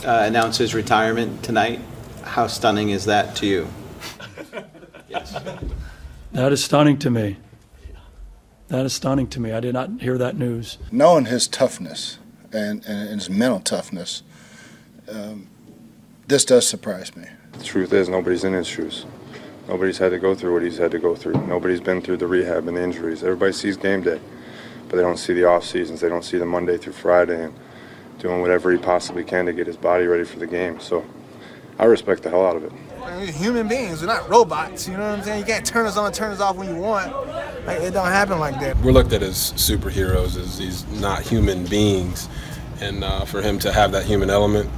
announced his retirement tonight. How stunning is that to you? Yes. That is stunning to me. That is stunning to me. I did not hear that news. Knowing his toughness and his mental toughness, this does surprise me. The truth is, nobody's in his shoes. Nobody's had to go through what he's had to go through. Nobody's been through the rehab and the injuries. Everybody sees game day, but they don't see the off seasons. They don't see the Monday through Friday and doing whatever he possibly can to get his body ready for the game. So I respect the hell out of it. We're human beings, we're not robots, you know what I'm saying? You can't turn us on and turn us off when you want. Like, it don't happen like that. We're looked at as superheroes, as these not human beings. And for him to have that human element,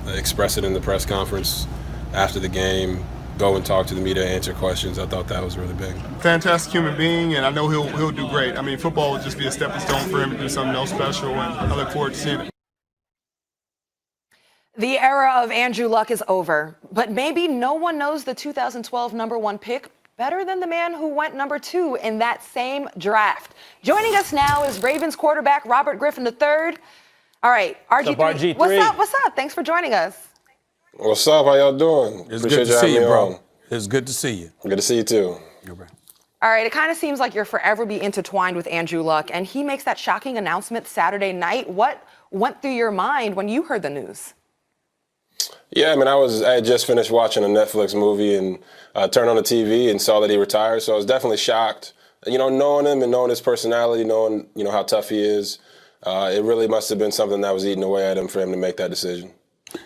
express it in the press conference after the game, go and talk to the media, answer questions, I thought that was really big. Fantastic human being, and I know he'll do great. I mean, football will just be a stepping stone for him to do something else special, and I look forward to seeing it. The era of Andrew Luck is over, but maybe no one knows the 2012 #1 pick better than the man who went #2 in that same draft. Joining us now is Ravens quarterback Robert Griffin III. All right, RG3. What's up? Thanks for joining us. What's up? How y'all doing? It's good to see you, bro. It's good to see you. Good to see you, too. All right, it kind of seems like you're forever be intertwined with Andrew Luck, and he makes that shocking announcement Saturday night. What went through your mind when you heard the news? Yeah, I mean, I had just finished watching a Netflix movie and turned on the TV and saw that he retired, so I was definitely shocked. You know, knowing him and knowing his personality, knowing, you know, how tough he is, it really must have been something that was eating away at him for him to make that decision.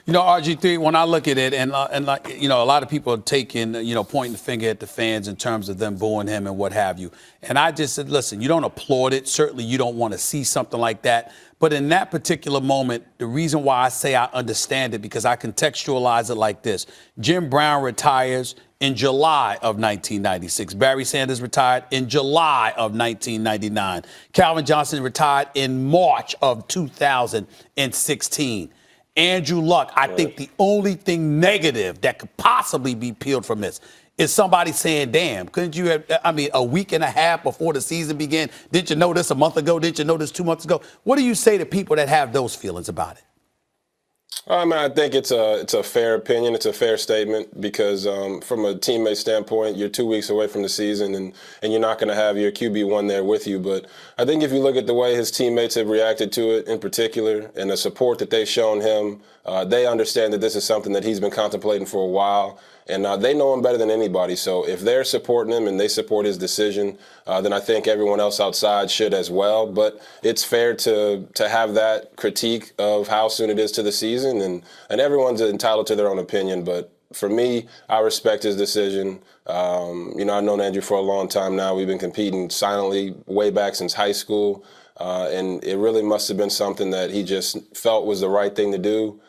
You know, RG3, when I look at it, and like, you know, a lot of people are taking, you know, pointing the finger at the fans in terms of them booing him and what have you. And I just said, listen, you don't applaud it. Certainly you don't want to see something like that. But in that particular moment, the reason why I say I understand it, because I contextualize it like this. Jim Brown retires in July of 1996. Barry Sanders retired in July of 1999. Calvin Johnson retired in March of 2016. Andrew Luck, I think the only thing negative that could possibly be peeled from this is somebody saying, damn, couldn't you have, I mean, a week and a half before the season began, didn't you know this a month ago? Didn't you know this 2 months ago? What do you say to people that have those feelings about it? I mean, I think it's a fair opinion. It's a fair statement because from a teammate standpoint, you're 2 weeks away from the season and you're not going to have your QB1 there with you. But I think if you look at the way his teammates have reacted to it in particular and the support that they've shown him, they understand that this is something that he's been contemplating for a while. And they know him better than anybody. So if they're supporting him and they support his decision, then I think everyone else outside should as well. But it's fair to have that critique of how soon it is to the season. And everyone's entitled to their own opinion. But for me, I respect his decision. You know, I've known Andrew for a long time now. We've been competing silently way back since high school. And it really must have been something that he just felt was the right thing to do.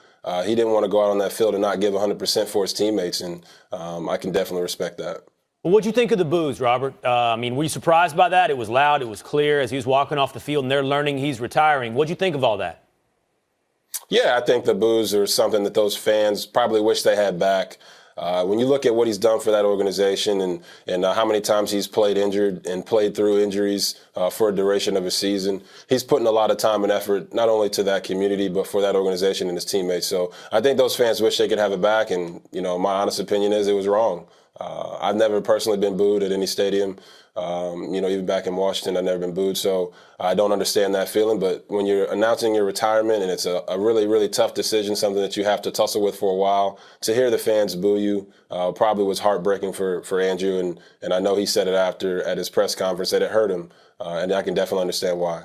He didn't want to go out on that field and not give 100% for his teammates, and I can definitely respect that. Well, what'd you think of the boos, Robert? I mean, were you surprised by that? It was loud, it was clear as he was walking off the field, and they're learning he's retiring. What'd you think of all that? Yeah, I think the boos are something that those fans probably wish they had back. When you look at what he's done for that organization and how many times he's played injured and played through injuries for a duration of a season, he's putting a lot of time and effort not only to that community but for that organization and his teammates. So I think those fans wish they could have it back, and you know, my honest opinion is it was wrong. I've never personally been booed at any stadium. You know, even back in Washington, I've never been booed, so I don't understand that feeling. But when you're announcing your retirement and it's a really, really tough decision, something that you have to tussle with for a while, to hear the fans boo you probably was heartbreaking for Andrew. And I know he said it after at his press conference that it hurt him, and I can definitely understand why.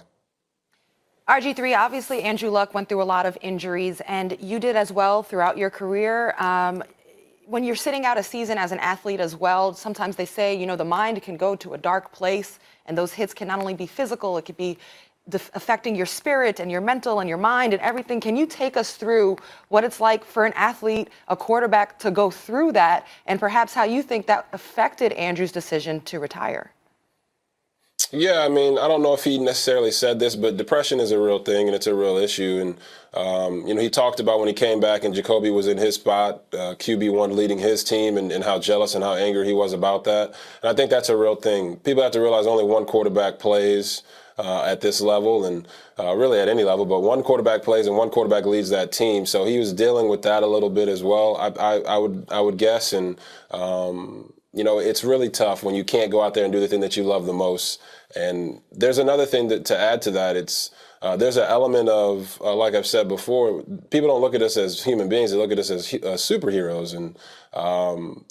RG3, obviously Andrew Luck went through a lot of injuries, and you did as well throughout your career. When you're sitting out a season as an athlete as well, sometimes they say, you know, the mind can go to a dark place, and those hits can not only be physical, it could be affecting your spirit and your mental and your mind and everything. Can you take us through what it's like for an athlete, a quarterback, to go through that, and perhaps how you think that affected Andrew's decision to retire? Yeah, I mean, I don't know if he necessarily said this, but depression is a real thing and it's a real issue. And, you know, he talked about when he came back and Jacoby was in his spot, QB1 leading his team, and how jealous and how angry he was about that. And I think that's a real thing. People have to realize only one quarterback plays. at this level and really at any level. But one quarterback plays and one quarterback leads that team. So he was dealing with that a little bit as well, I would guess. And, it's really tough when you can't go out there and do the thing that you love the most. And there's another thing to add to that. There's an element of, like I've said before, people don't look at us as human beings. They look at us as superheroes. And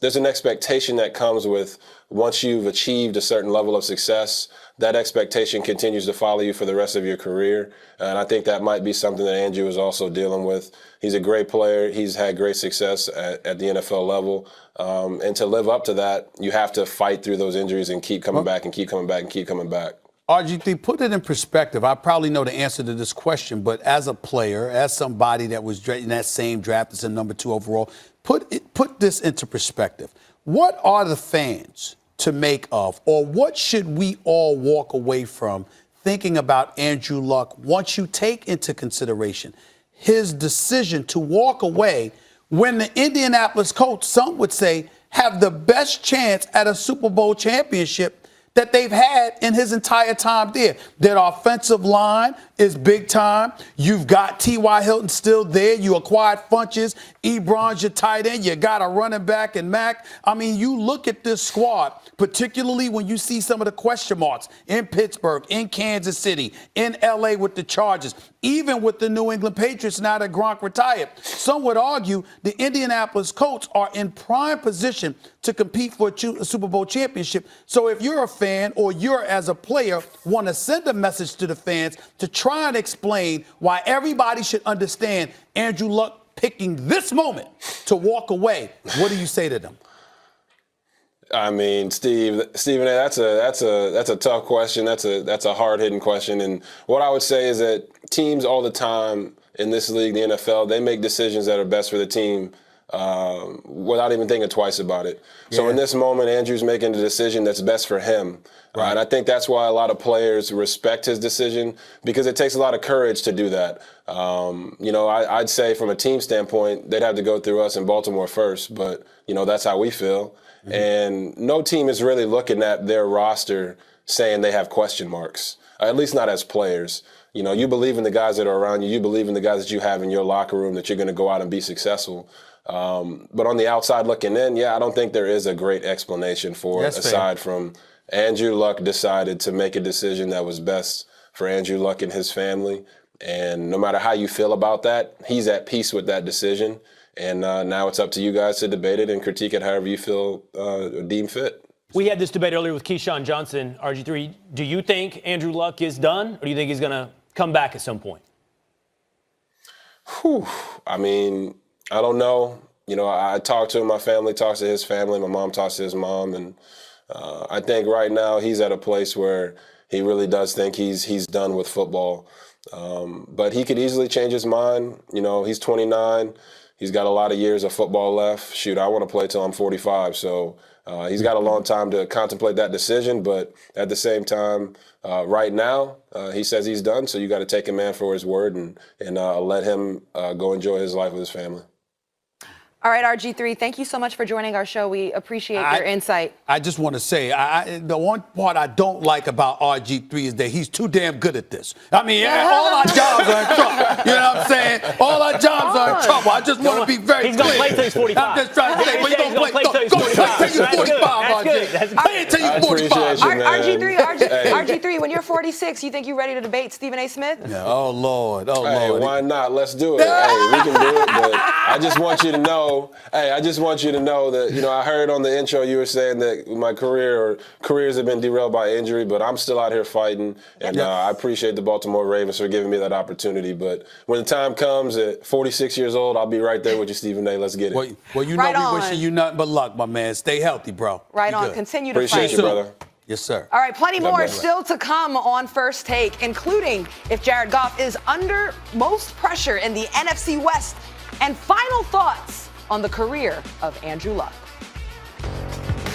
there's an expectation that comes with once you've achieved a certain level of success, that expectation continues to follow you for the rest of your career. And I think that might be something that Andrew is also dealing with. He's a great player. He's had great success at the NFL level. And to live up to that, you have to fight through those injuries and keep coming back and keep coming back and keep coming back. RG3, put it in perspective. I probably know the answer to this question, but as a player, as somebody that was in that same draft as a number 2 overall, put this into perspective. What are the fans to make of, or what should we all walk away from thinking about Andrew Luck once you take into consideration his decision to walk away when the Indianapolis Colts, some would say, have the best chance at a Super Bowl championship that they've had in his entire time there? Their offensive line is big time. You've got T.Y. Hilton still there. You acquired Funches. Ebron's your tight end. You got a running back in Mack. I mean, you look at this squad, particularly when you see some of the question marks in Pittsburgh, in Kansas City, in L.A. with the Chargers, even with the New England Patriots now that Gronk retired. Some would argue the Indianapolis Colts are in prime position to compete for a Super Bowl championship. So if you're a fan or you're as a player want to send a message to the fans to try and explain why everybody should understand Andrew Luck picking this moment to walk away, what do you say to them? I mean, Stephen, that's a tough question. That's a hard-hitting question. And what I would say is that teams all the time in this league, the NFL, they make decisions that are best for the team without even thinking twice about it. Yeah. So in this moment, Andrew's making the decision that's best for him. Right. And I think that's why a lot of players respect his decision, because it takes a lot of courage to do that. I'd say from a team standpoint, they'd have to go through us in Baltimore first, but, that's how we feel. Mm-hmm. And no team is really looking at their roster saying they have question marks, at least not as players. You believe in the guys that are around you. You believe in the guys that you have in your locker room that you're going to go out and be successful. But on the outside looking in, I don't think there is a great explanation for it, aside from Andrew Luck decided to make a decision that was best for Andrew Luck and his family. And no matter how you feel about that, he's at peace with that decision. And now it's up to you guys to debate it and critique it however you feel deem fit. We had this debate earlier with Keyshawn Johnson, RG3. Do you think Andrew Luck is done, or do you think he's going to come back at some point? I mean, I don't know. I talk to him, my family talks to his family, my mom talks to his mom, and I think right now he's at a place where he really does think he's done with football. But he could easily change his mind. He's 29. He's got a lot of years of football left. Shoot, I want to play till I'm 45. So he's got a long time to contemplate that decision. But at the same time, right now, he says he's done. So you got to take a man for his word and let him go enjoy his life with his family. All right, RG3, thank you so much for joining our show. We appreciate your insight. I just want to say, the one part I don't like about RG3 is that he's too damn good at this. I mean, all our jobs are in trouble. You know what I'm saying? All our jobs are in trouble. I just want to be very clear. He's going to play till he's 45. I'm just trying to say, but he's going to play till he's 45. Play till you're 45, RG. Play it till you're 45. RG3, when you're 46, you think you're ready to debate Stephen A. Smith? Yeah. Oh, Lord. Oh, hey, Lord. Why not? Let's do it. Hey, we can do it, but I just want you to know. I just want you to know that, I heard on the intro you were saying that my careers have been derailed by injury, but I'm still out here fighting, and I appreciate the Baltimore Ravens for giving me that opportunity. But when the time comes at 46 years old, I'll be right there with you, Stephen A. Let's get it. Well, we wishing you nothing but luck, my man. Stay healthy, bro. Right on. Continue to fight. Appreciate you, brother. Yes, sir. All right, plenty more still to come on First Take, including if Jared Goff is under most pressure in the NFC West, and final thoughts on the career of Andrew Luck.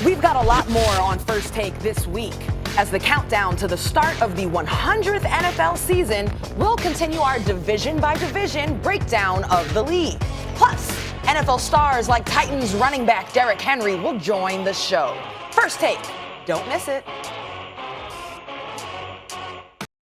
We've got a lot more on First Take this week. As the countdown to the start of the 100th NFL season, we'll continue our division-by-division breakdown of the league. Plus, NFL stars like Titans running back Derrick Henry will join the show. First Take, don't miss it.